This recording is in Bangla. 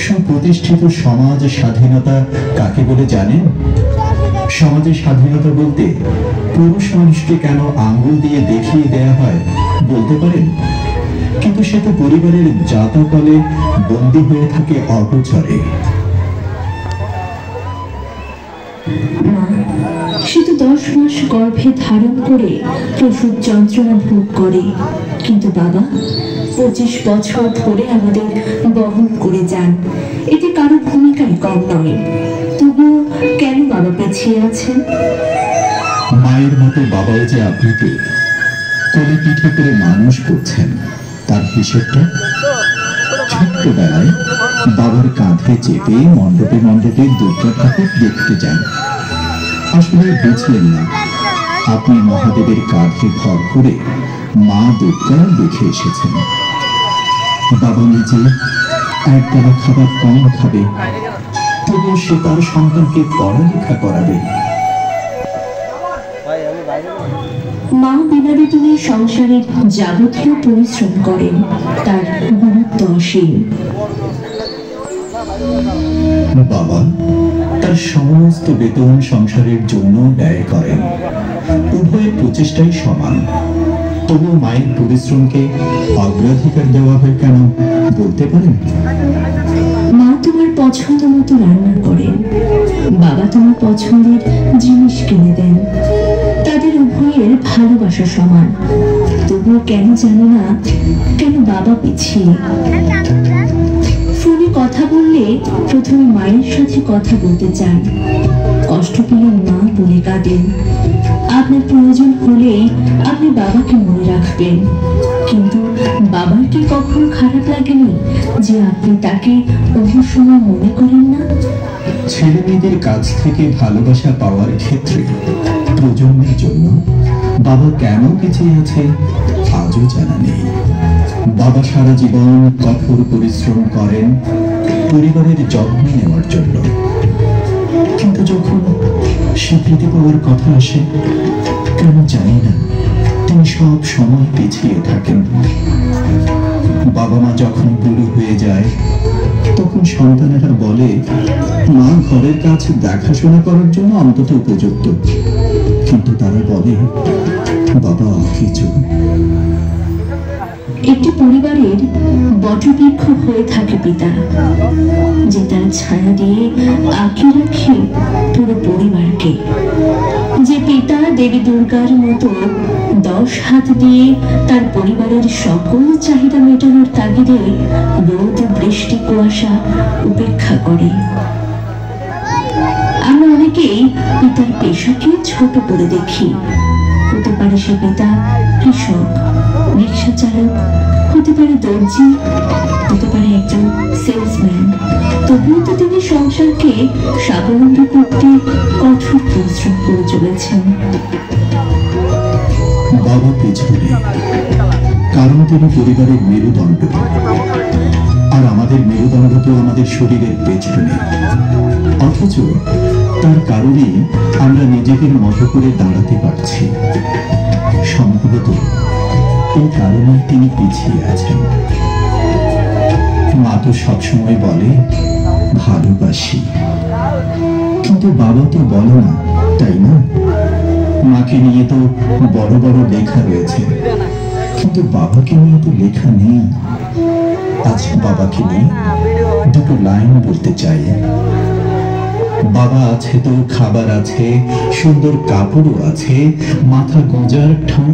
সুপ্রতিষ্ঠিত সমাজ স্বাধীনতা কাকে বলে জানেন? সমাজের স্বাধীনতা বলতে পুরুষ মানুষকে কেন আঙ্গুল দিয়ে দেখিয়ে দেয়া হয় বলতে পারেন? কিন্তু সে তো পরিবারের জাতাকলে বন্দী হয়ে থাকে অগোচরে। সে তো 10 মাস গর্ভে ধারণ করে প্রসব যন্ত্রণা ভোগ করে, কিন্তু বাবা 25 বছর ধরে আমাদের বহন করে যান। এতে কারো ভূমিকাই কম নয়। তবুও কেন বাবা পিছিয়ে আছেন? মায়ের মতো বাবাও যে আপনাকে কোলে পিঠে করে মানুষ করছেন, তার হিসেবটা? ছোট্টবেলায় বাবার কাঁধে চেপে মণ্ডপে মণ্ডপে দুর্গা ঠাকুর দেখতে যান। আসলে বুঝলেন না, আপনি মহাদেবের কাঁধে ভর করে মা দুর্গা দেখে এসেছেন। বাবা নিজে এক বেলা খাবার কম খাবে, তবুও সে তার সন্তানকে পড়ালেখা করাবে। মা বিনা বেতনে সংসারের যাবতীয় পরিশ্রম করেন, তার গুরুত্ব অসীম। বাবা তার সমস্ত বেতন সংসারের জন্য ব্যয় করেন। উভয়ের প্রচেষ্টাই সমান, তবু মায়ের পরিশ্রমকে অগ্রাধিকার দেওয়া হয় কেন বলতে পারেন? মা তোমার পছন্দ মতো রান্না করেন, বাবা তোমার পছন্দের জিনিস কিনে দেন। তাদের উভয়ের ভালোবাসা সমান, তবুও কেন জানো না কেন বাবা পিছিয়ে? ফোনে কথা বললে প্রথমে মায়ের সাথে কথা বলতে চান, কষ্ট পেলে মা বলে কাঁদেন। আপনার প্রয়োজন হলেই আপনি বাবাকে মনে রাখবেন, কিন্তু বাবার কি কখনো খারাপ লাগেনি যে আপনি তাকে অন্য সময় মনে করেন না? ছেলে মেয়েদের কাছ থেকে ভালোবাসা পাওয়ার ক্ষেত্রে প্রজন্মের জন্য বাবা কেন পিছিয়ে আছে আজও জানা নেই। বাবা সারা জীবন কঠোর পরিশ্রম করেন পরিবারের যত্ন নেওয়ার জন্য, কিন্তু যখন স্বীকৃতি পাওয়ার কথা আসে কেন জানি না তিনি সব সময় পিছিয়ে থাকেন। বাবা মা যখন বুড়ো হয়ে যায় তখন সন্তানেরা বলে মা ঘরের কাজ দেখাশোনা করার জন্য অন্তত উপযুক্ত, কিন্তু তারা বলে বাবা অকেজো। একটি পরিবারের বটবৃক্ষ হয়ে থাকে পিতা, যে তার ছায়া দিয়ে আঁকিয়ে রাখে পুরো পরিবারকে। যে পিতা দেবী দুর্গার মতো 10 হাত দিয়ে তার পরিবারের সকল চাহিদা মেটানোর তাগিদে রোদ বৃষ্টি কুয়াশা উপেক্ষা করে। আমরা অনেকেই পিতার পেশাকে ছোট করে দেখি। হতে পারে সে পিতা কৃষক, রিক্সা চালক, হতে পারে দর্জি, হতে পারে একজন সেলসম্যান, তবুও তো তিনি সংসারকে স্বাবলম্বী করতে কঠোর পরিশ্রম করে চলেছেন। বাবা পেছনে, কারণ তিনি পরিবারের মেরুদণ্ড, আর আমাদের মেরুদণ্ড তো আমাদের শরীরের পেছনে। অথচ তার কারণেই আমরা নিজেদের মতো করে দাঁড়াতে পারছি। সম্ভবত এই কারণে তিনি পিছিয়ে আছেন। মা তো সবসময় বলে ভালোবাসি, কিন্তু বাবা তো বলে না, তাই না? মাকে নিয়ে তো বড় বড় লেখা রয়েছে, কিন্তু বাবাকে নিয়ে তো লেখা নেই। আজ বাবাকে নিয়ে দুটো লাইন বলতে চাই। বাবা আছে তো খাবার আছে, সুন্দর কাপড়ও আছে, মাথা গোঁজার ঠাঁই